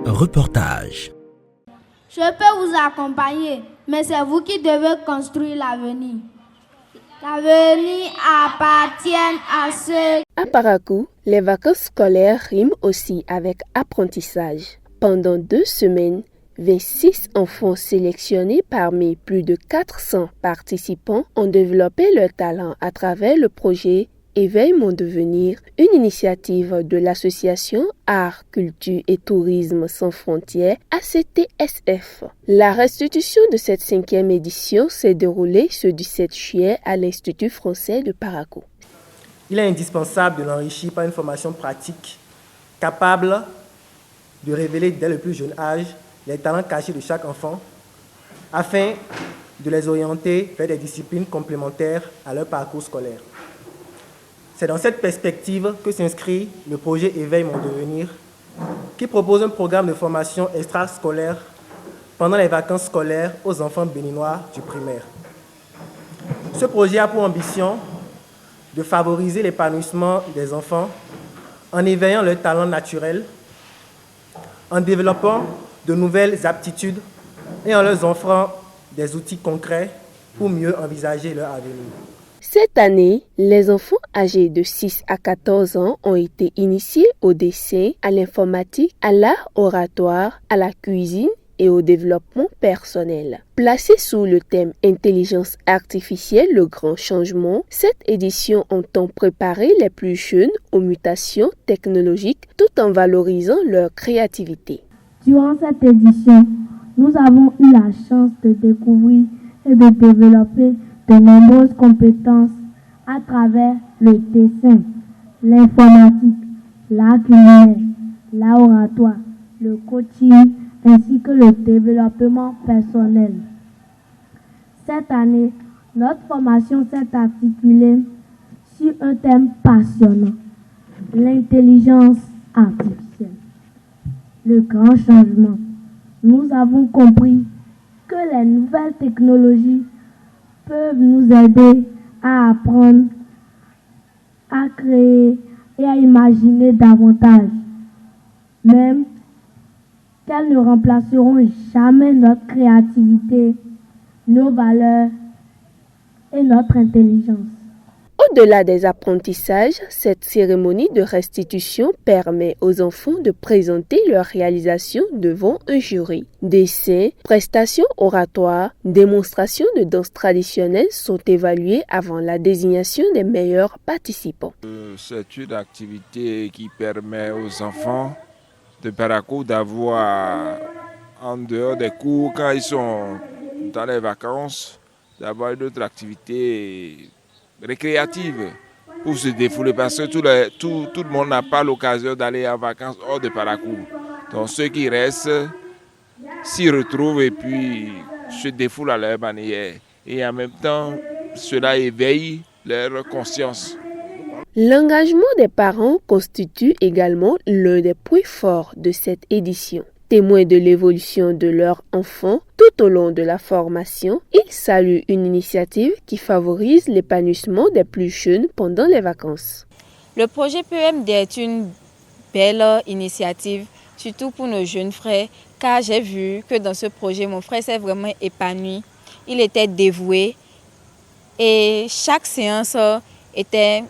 Reportage. Je peux vous accompagner, mais c'est vous qui devez construire l'avenir. L'avenir appartient à ceux... À Parakou, les vacances scolaires riment aussi avec apprentissage. Pendant 2 semaines, 26 enfants sélectionnés parmi plus de 400 participants ont développé leur talent à travers le projet Éveille mon devenir, une initiative de l'association Art, Culture et Tourisme sans frontières, ACTSF. La restitution de cette 5e édition s'est déroulée ce 17 juillet à l'Institut français de Parakou. Il est indispensable de l'enrichir par une formation pratique capable de révéler dès le plus jeune âge les talents cachés de chaque enfant afin de les orienter vers des disciplines complémentaires à leur parcours scolaire. C'est dans cette perspective que s'inscrit le projet Éveille mon devenir, qui propose un programme de formation extrascolaire pendant les vacances scolaires aux enfants béninois du primaire. Ce projet a pour ambition de favoriser l'épanouissement des enfants en éveillant leurs talents naturels, en développant de nouvelles aptitudes et en leur offrant des outils concrets pour mieux envisager leur avenir. Cette année, les enfants âgés de 6 à 14 ans ont été initiés au dessin, à l'informatique, à l'art oratoire, à la cuisine et au développement personnel. Placée sous le thème Intelligence artificielle, le grand changement, cette édition entend préparer les plus jeunes aux mutations technologiques tout en valorisant leur créativité. Durant cette édition, nous avons eu la chance de découvrir et de développer de nombreuses compétences à travers le dessin, l'informatique, l'art culinaire, l'art oratoire, le coaching ainsi que le développement personnel. Cette année, notre formation s'est articulée sur un thème passionnant, l'intelligence artificielle. Le grand changement. Nous avons compris que les nouvelles technologies peuvent nous aider à apprendre, à créer et à imaginer davantage. Même qu'elles ne remplaceront jamais notre créativité, nos valeurs et notre intelligence. Au-delà des apprentissages, cette cérémonie de restitution permet aux enfants de présenter leurs réalisations devant un jury. Dessins, prestations oratoires, démonstrations de danse traditionnelle sont évaluées avant la désignation des meilleurs participants. C'est une activité qui permet aux enfants de Parakou d'avoir, en dehors des cours, quand ils sont dans les vacances, d'avoir une autre activité récréative pour se défouler parce que tout le monde n'a pas l'occasion d'aller en vacances hors de Parakou. Donc ceux qui restent s'y retrouvent et puis se défoulent à leur manière. Et en même temps, cela éveille leur conscience. L'engagement des parents constitue également l'un des points forts de cette édition. Témoins de l'évolution de leurs enfants tout au long de la formation, ils saluent une initiative qui favorise l'épanouissement des plus jeunes pendant les vacances. Le projet PEMD est une belle initiative, surtout pour nos jeunes frères, car j'ai vu que dans ce projet, mon frère s'est vraiment épanoui. Il était dévoué et chaque séance était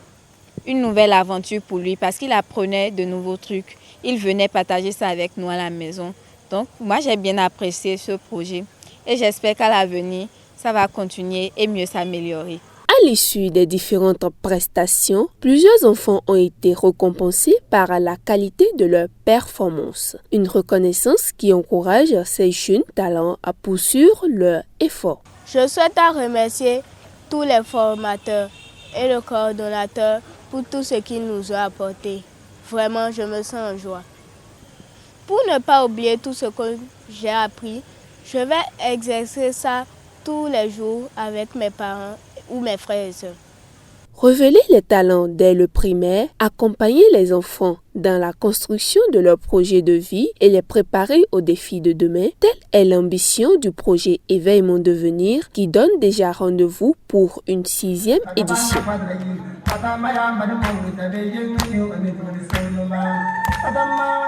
une nouvelle aventure pour lui parce qu'il apprenait de nouveaux trucs. Il venait partager ça avec nous à la maison. Donc, moi, j'ai bien apprécié ce projet et j'espère qu'à l'avenir, ça va continuer et mieux s'améliorer. À l'issue des différentes prestations, plusieurs enfants ont été récompensés par la qualité de leur performance. Une reconnaissance qui encourage ces jeunes talents à poursuivre leur effort. Je souhaite remercier tous les formateurs et le coordonnateur pour tout ce qu'ils nous ont apporté. Vraiment, je me sens en joie. Pour ne pas oublier tout ce que j'ai appris, je vais exercer ça tous les jours avec mes parents ou mes frères et sœurs. Révéler les talents dès le primaire, accompagner les enfants dans la construction de leur projet de vie et les préparer aux défis de demain, telle est l'ambition du projet Éveille mon devenir qui donne déjà rendez-vous pour une 6e édition. Adama